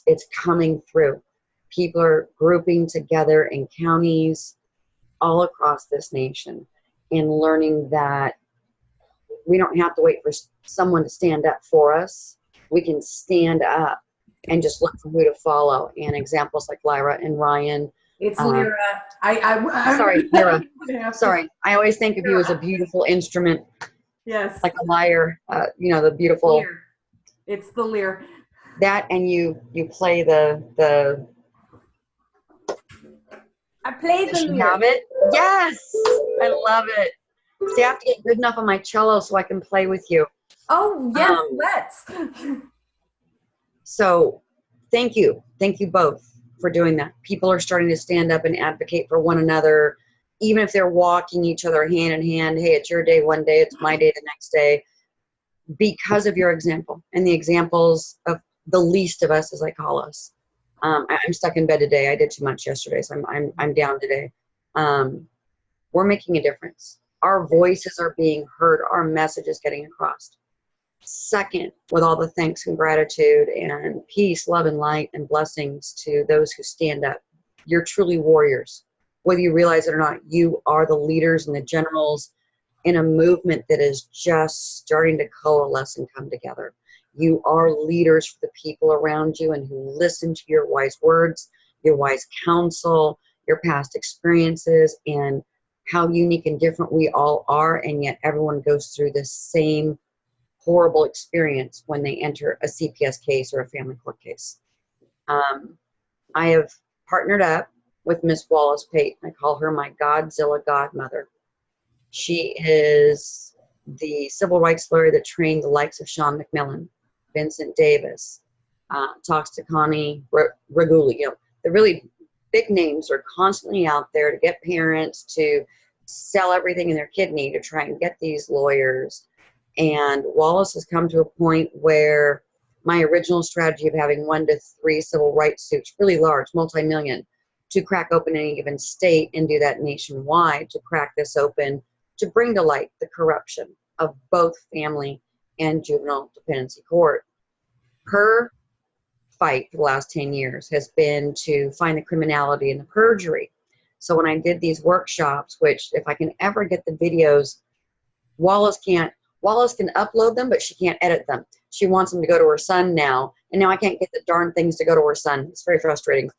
It's coming through. People are grouping together in counties all across this nation and learning that we don't have to wait for someone to stand up for us. We can stand up and just look for who to follow. And examples like Lyra and Ryan. It's Lyra. Sorry, Lyra. Sorry. I always think of you as a beautiful instrument. Yes. Like a lyre, the beautiful. Lyre. It's the lyre. That, and you play the. I play the lyre. Have it? Yes, I love it. See, I have to get good enough on my cello so I can play with you. Oh yes, let's. So, thank you both for doing that. People are starting to stand up and advocate for one another, even if they're walking each other hand in hand. Hey, it's your day one day, it's my day the next day, because of your example and the examples of the least of us, as I call us. I'm stuck in bed today. I did too much yesterday, so I'm down today. We're making a difference. Our voices are being heard. Our message is getting across. Second, with all the thanks and gratitude and peace, love, and light and blessings to those who stand up. You're truly warriors. Whether you realize it or not, you are the leaders and the generals in a movement that is just starting to coalesce and come together. You are leaders for the people around you and who listen to your wise words, your wise counsel, your past experiences, and how unique and different we all are, and yet everyone goes through the same horrible experience when they enter a CPS case or a family court case. I have partnered up with Miss Wallace Pate. I call her my Godzilla godmother. She is the civil rights lawyer that trained the likes of Sean McMillan, Vincent Davis, talks to Connie Raguli. The really big names are constantly out there to get parents to sell everything in their kidney to try and get these lawyers. And Wallace has come to a point where my original strategy of having 1 to 3 civil rights suits, really large, multi-million, to crack open any given state and do that nationwide, to crack this open, to bring to light the corruption of both family and juvenile dependency court. Her fight for the last 10 years has been to find the criminality and the perjury. So when I did these workshops, which if I can ever get the videos, Wallace can upload them, but she can't edit them. She wants them to go to her son now, and now I can't get the darn things to go to her son. It's very frustrating.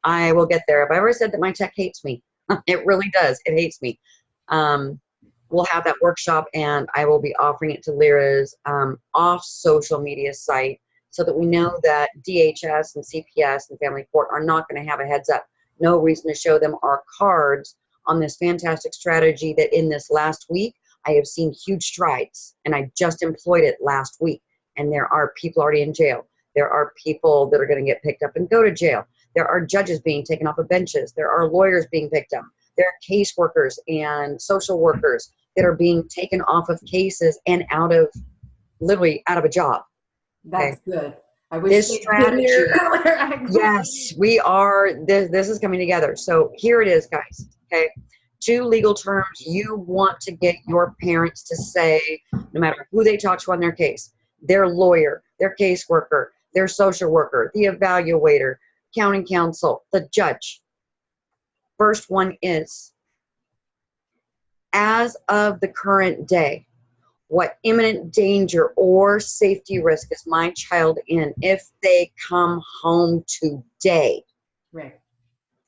I will get there. Have I ever said that my tech hates me? It really does. It hates me. We'll have that workshop, and I will be offering it to Lyra's off social media site so that we know that DHS and CPS and family court are not going to have a heads up. No reason to show them our cards on this fantastic strategy that in this last week, I have seen huge strides, and I just employed it last week. And there are people already in jail. There are people that are going to get picked up and go to jail. There are judges being taken off of benches. There are lawyers being picked up. There are caseworkers and social workers that are being taken off of cases and literally out of a job. That's good. I wish this strategy. Yes, we are. This is coming together. So here it is, guys. Okay. 2 legal terms you want to get your parents to say, no matter who they talk to on their case, their lawyer, their caseworker, their social worker, the evaluator, county counsel, the judge. First one is, as of the current day, what imminent danger or safety risk is my child in if they come home today? Right.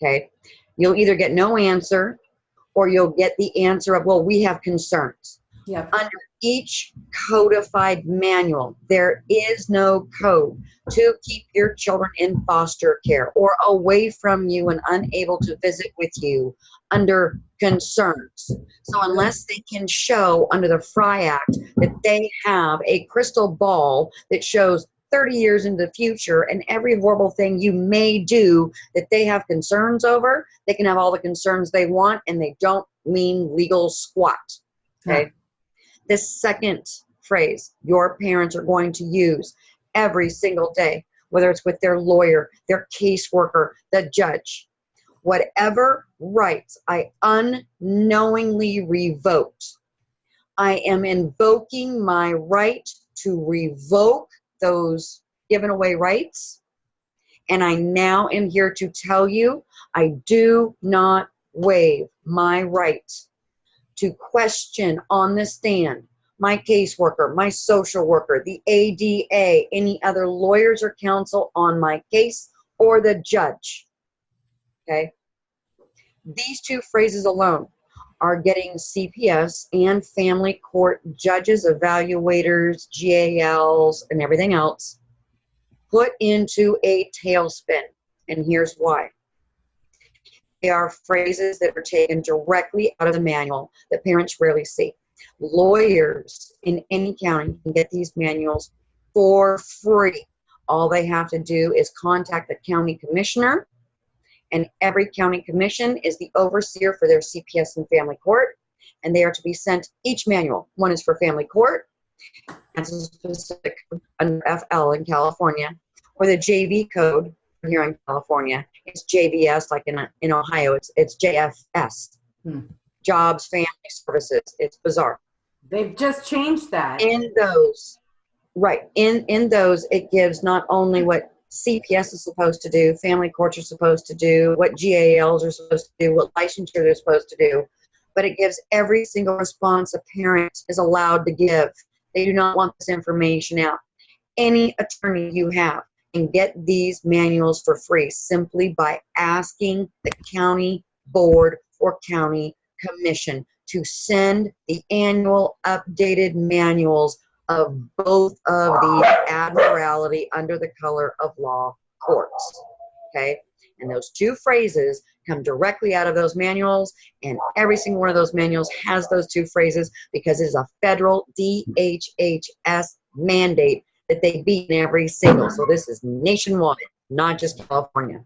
Okay. You'll either get no answer, or you'll get the answer of, well, we have concerns. Yep. Under each codified manual, there is no code to keep your children in foster care or away from you and unable to visit with you under concerns. So unless they can show under the FRI Act that they have a crystal ball that shows 30 years into the future and every horrible thing you may do that they have concerns over, they can have all the concerns they want, and they don't mean legal squat. Okay. Yeah. This second phrase your parents are going to use every single day, whether it's with their lawyer, their caseworker, the judge, whatever rights I unknowingly revoked, I am invoking my right to revoke those given away rights And I now am here to tell you, I do not waive my right to question on the stand my caseworker, my social worker, the ADA, any other lawyers or counsel on my case, or the judge. Okay? These two phrases alone are getting CPS and family court judges, evaluators, GALs, and everything else put into a tailspin. And here's why. They are phrases that are taken directly out of the manual that parents rarely see. Lawyers in any county can get these manuals for free. All they have to do is contact the county commissioner, and every county commission is the overseer for their CPS and family court, and they are to be sent each manual. One is for family court, that's specific under FL in California, or the JV code here in California. It's JVS, like in Ohio, it's JFS. Jobs, family services. It's bizarre. They've just changed that. In those, right, in those, it gives not only what CPS is supposed to do, family courts are supposed to do, what GALs are supposed to do, what licensure they're supposed to do, but it gives every single response a parent is allowed to give. They do not want this information out. Any attorney you have can get these manuals for free simply by asking the county board or county commission to send the annual updated manuals of both of the Admiralty under the color of law courts. Okay? And those two phrases come directly out of those manuals, and every single one of those manuals has those two phrases because it is a federal DHHS mandate that they beat in every single. So this is nationwide, not just California.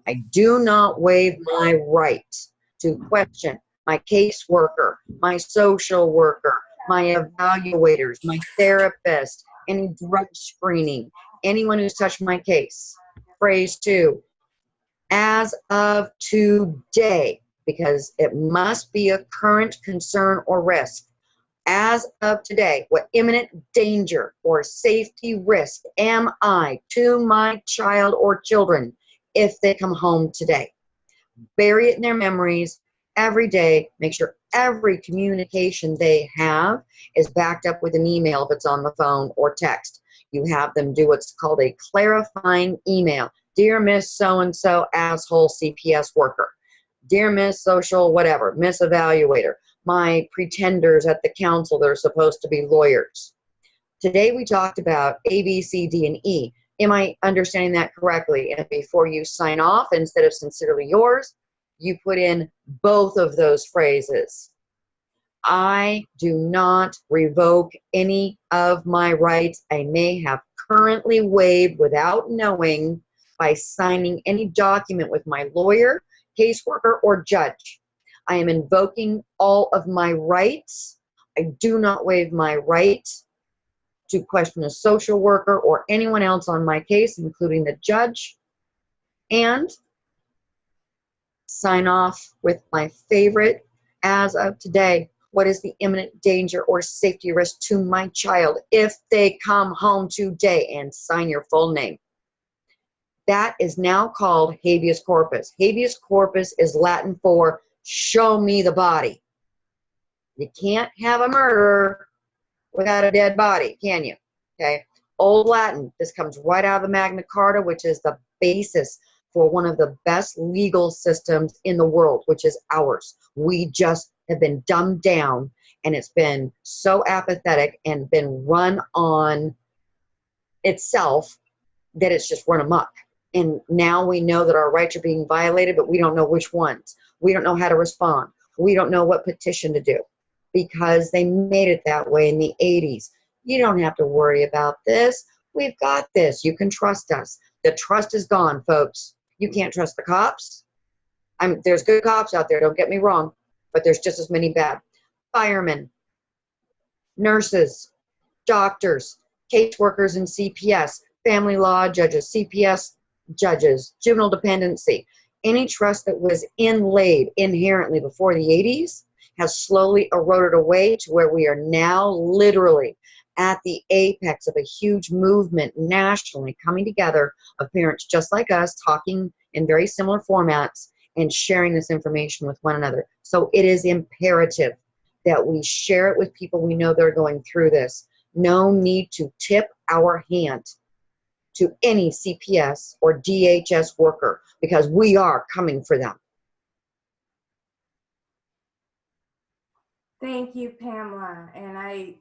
I do not waive my right to question my caseworker, my social worker, my evaluators, my therapist, any drug screening, anyone who's touched my case. Phrase 2, as of today, because it must be a current concern or risk. As of today, what imminent danger or safety risk am I to my child or children if they come home today? Bury it in their memories every day. Make sure every communication they have is backed up with an email if it's on the phone or text. You have them do what's called a clarifying email. Dear Miss So-and-so, asshole CPS worker. Dear Miss Social, whatever, Miss Evaluator. My pretenders at the council that are supposed to be lawyers. Today we talked about A, B, C, D, and E. Am I understanding that correctly? And before you sign off, instead of sincerely yours, you put in both of those phrases. I do not revoke any of my rights I may have currently waived without knowing by signing any document with my lawyer, caseworker, or judge. I am invoking all of my rights. I do not waive my right to question a social worker or anyone else on my case, including the judge, and sign off with my favorite, as of today, what is the imminent danger or safety risk to my child if they come home today, and sign your full name. That is now called habeas corpus. Habeas corpus is Latin for show me the body. You can't have a murderer without a dead body, can you? Okay. Old Latin. This comes right out of the Magna Carta, which is the basis for one of the best legal systems in the world, which is ours. We just have been dumbed down, and it's been so apathetic and been run on itself that it's just run amok. And now we know that our rights are being violated, but we don't know which ones. We don't know how to respond. We don't know what petition to do because they made it that way in the 80s. You don't have to worry about this. We've got this. You can trust us. The trust is gone, folks. You can't trust the cops. There's good cops out there, don't get me wrong, but there's just as many bad. Firemen, nurses, doctors, caseworkers in CPS, family law judges, CPS judges, juvenile dependency. Any trust that was inlaid inherently before the 80s has slowly eroded away to where we are now literally at the apex of a huge movement nationally coming together of parents just like us talking in very similar formats and sharing this information with one another. So it is imperative that we share it with people we know that are going through this. No need to tip our hand to any CPS or DHS worker because we are coming for them. Thank you, Pamela. And I